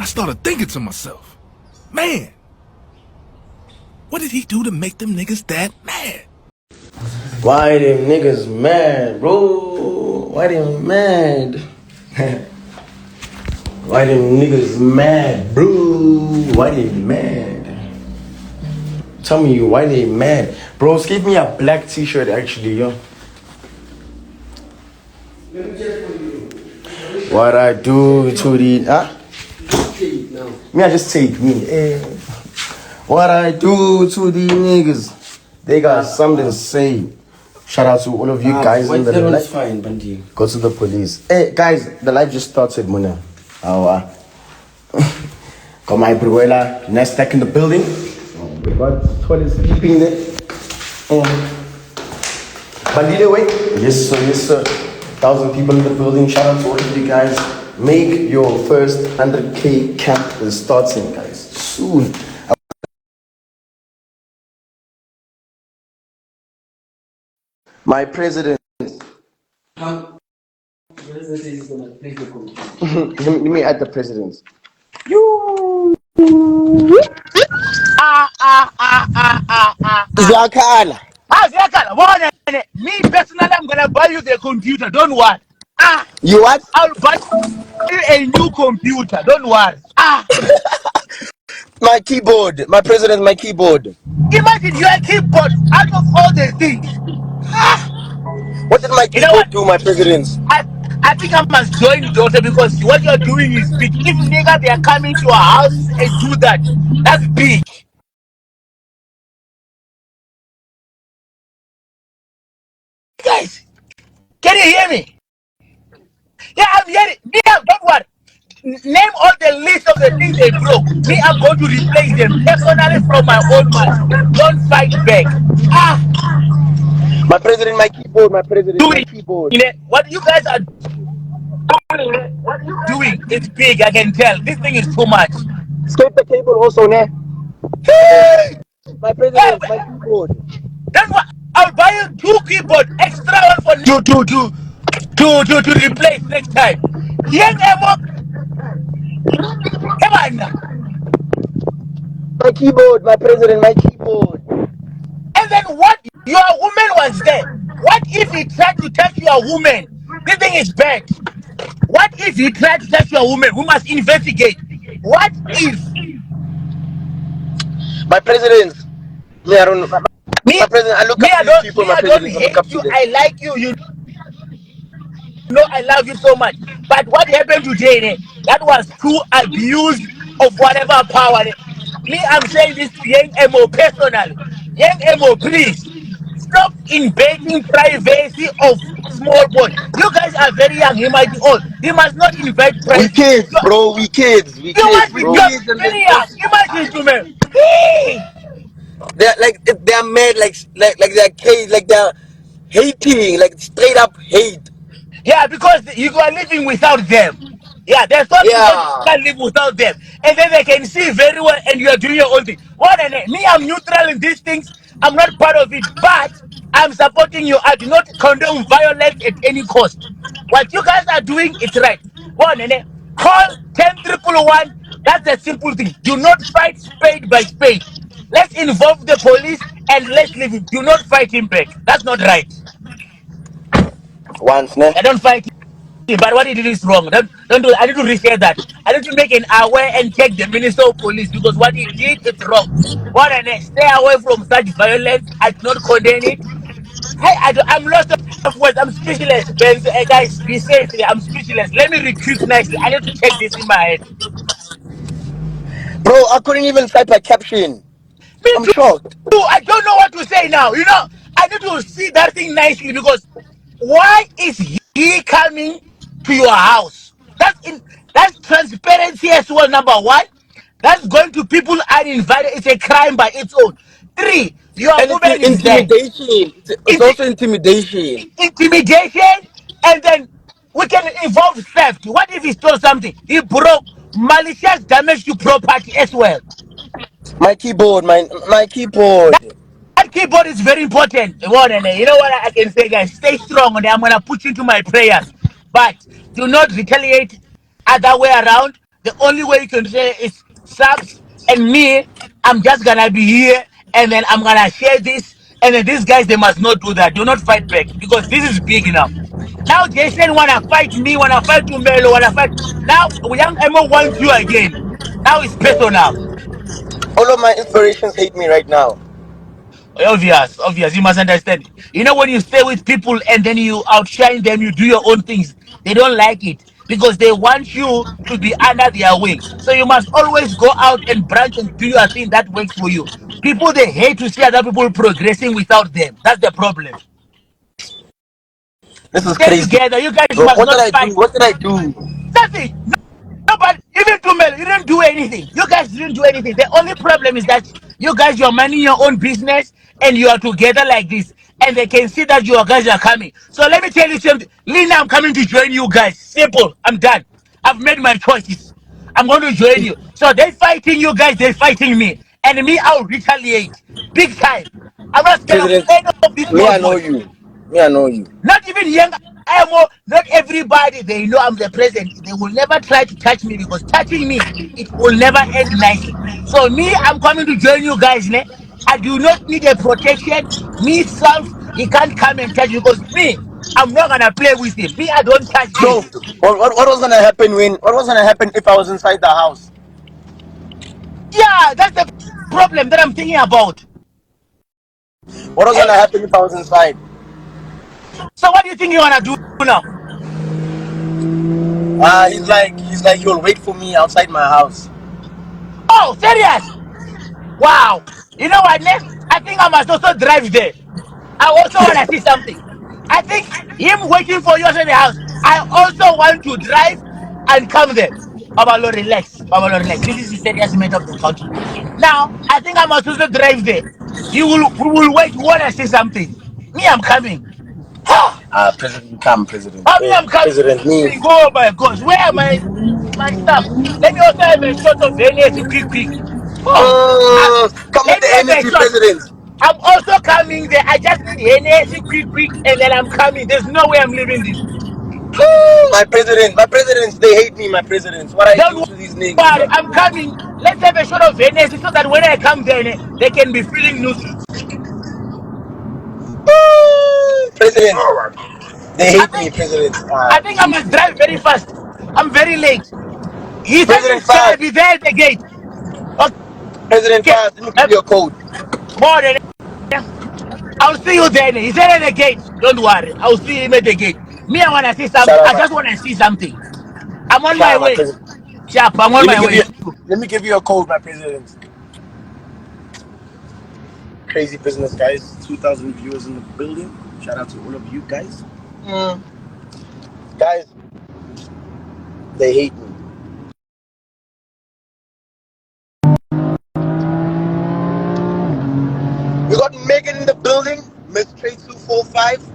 I started thinking to myself, man, what did he do to make them niggas that mad? Why them niggas mad, bro? Why them mad? Why them niggas mad, bro? Why they mad? Tell me why they mad. Bros, give me a black t-shirt actually, yo. Let me check for you. What I do to the Me, I just take me. What I do to the niggas. They got something to say. Shout out to all of you guys in the live. Fine, Bandile. Go to the police. Hey guys, the live just started, Muna. Got my Bruella Nasdaq in the building. Got toilet sleeping there. Bandile, wait. Yes sir, yes sir. 1,000 people in the building. Shout out to all of you guys. Make your first 100K camp is starting, guys. Soon. My president. Let me add the president. You. Zakala. Me personally, I'm gonna buy you the computer. Don't worry. You what? I'll buy you a new computer. Don't worry. My keyboard. My president, my keyboard. Imagine your keyboard out of all the things. What did my keyboard do, my president? I think I must join daughter because what you're doing is big. If nigga they are coming to our house and do that, that's big. Guys, can you hear me? Yeah, I'm hearing. Me, don't worry. Name all the list of the things they broke. Me, I'm going to replace them personally from my own money. Don't fight back. My president, my keyboard, my president, my keyboard. What you guys are doing is big, I can tell. This thing is too much. Skip the cable also, ne? Hey! My president, my keyboard. That's what I'll buy you 2 keyboards, extra one for to replace next time. Young Emo, come on now. My keyboard, my president, my keyboard. And then what? Your woman was there. What if he tried to touch your woman? This thing is bad. What if he tried to touch your woman? We must investigate. What if? My president. Me, I don't know. My president, I look up to these people, my president. I look up to them. I like you. You know I love you so much. But what happened today, that was too abused of whatever power. Me, I'm saying this to Young Emo personally. Young Emo, please stop invading privacy of small boy. You guys are very young. He might be old. He must not invade privacy. We kids, bro. We kids. We kids, bro. You're very young. Imagine to me. They're like they're mad, like they're kids, like they're hating, like straight up hate. Yeah, because you are living without them. Yeah, there's not because you can't live without them. And then they can see very well and you are doing your own thing. Me, I'm neutral in these things. I'm not part of it, but I'm supporting you. I do not condone violence at any cost. What you guys are doing, it's right. Call 10-111. That's a simple thing. Do not fight spade by spade. Let's involve the police and let's leave him. Do not fight him back. That's not right. Once, ne? I don't fight him, but what he did is wrong. Don't do. I need to reshare that. I need to make an aware and check the Minister of Police because what he did is wrong. Stay away from such violence. I do not condemn it. I'm lost of words. I'm speechless. Guys, be safe. I'm speechless. Let me recruit nicely. I need to check this in my head. Bro, I couldn't even type a caption. I'm shocked. I don't know what to say now. I need to see that thing nicely because why is he coming to your house? That's transparency as well. Number one, that's going to people uninvited. It's a crime by its own. 3, your woman is intimidation. It's also intimidation. Intimidation, and then we can involve theft. What if he stole something? He broke malicious damage to property as well. My keyboard, my keyboard. That keyboard is very important. You know what I can say, guys? Stay strong, and I'm gonna put you into my prayers. But do not retaliate other way around. The only way you can say is subs and me. I'm just gonna be here and then I'm gonna share this. And then these guys, they must not do that. Do not fight back because this is big enough. Now Jason wanna fight me, wanna fight Tumelo, wanna fight. Now young Emo wants you again. Now it's personal. All of my inspirations hate me right now. Obvious. You must understand. You know when you stay with people and then you outshine them, you do your own things. They don't like it because they want you to be under their wing. So you must always go out and branch and do your thing that works for you. People they hate to see other people progressing without them. That's the problem. This is Stay crazy, together. You guys bro. must What did not I do? fight. What did I do? Nothing. Nobody, even Tumelo, you didn't do anything. You guys didn't do anything. The only problem is that you guys, you're minding your own business and you are together like this. And they can see that you guys are coming. So let me tell you something. Lina, I'm coming to join you guys. Simple. I'm done. I've made my choices. I'm going to join you. So they fighting you guys, they fighting me. And me, I'll retaliate. Big time. I'm not scared of President, any of these me, small I know boys. you. Me, I know you. Not even young IMO, not everybody, they know I'm the president. They will never try to touch me because touching me, it will never end nicely. So me, I'm coming to join you guys. Ne? I do not need a protection. Me self, he can't come and touch me because me, I'm not gonna play with him. Me, I don't touch So, things. what was gonna happen when? What was gonna happen if I was inside the house? Yeah, that's the problem that I'm thinking about. What was gonna Hey, happen if I was inside? so what do you think you wanna do now? He's like, you'll wait for me outside my house. Oh, serious? Wow. You know what? Next, I think I must also drive there. I also want to see something. I think him waiting for you outside the house. I also want to drive and come there. Babalo, relax. Babalo, relax. This is the serious matter of the country. Now, I think I must also drive there. We will wait. You want to see something? Me, I'm coming. President, come, President. Oh, me, I'm coming. President, me. Oh my gosh, where am my stuff? Let me also have a shot of Venice quick. Oh, Come with let the me have a energy, shot. President. I'm also coming there. I just need Hennessy quick, and then I'm coming. There's no way I'm leaving this. My presidents, they hate me. My presidents, what I Don't do to these worry, niggas? I'm coming. Let's have a shot of Hennessy so that when I come there, they can be feeling neutral. President, they I hate me, think President. I think I must drive very fast. I'm very late. He said President he's gonna Fast, be there at the gate. President Okay, Fast, let me give you a code. more than I'll see you there. He's there at the gate. Don't worry. I'll see him at the gate. Me, I wanna see Shout something. out I my, just wanna see something. I'm on shout my out my way. president. Sharp, I'm on Let me my give way. you, let me give you a code, my president. Crazy business, guys. 2,000 viewers in the building. Shout out to all of you guys. Guys, they hate me. We got Megan in the building, Miss Trade 245.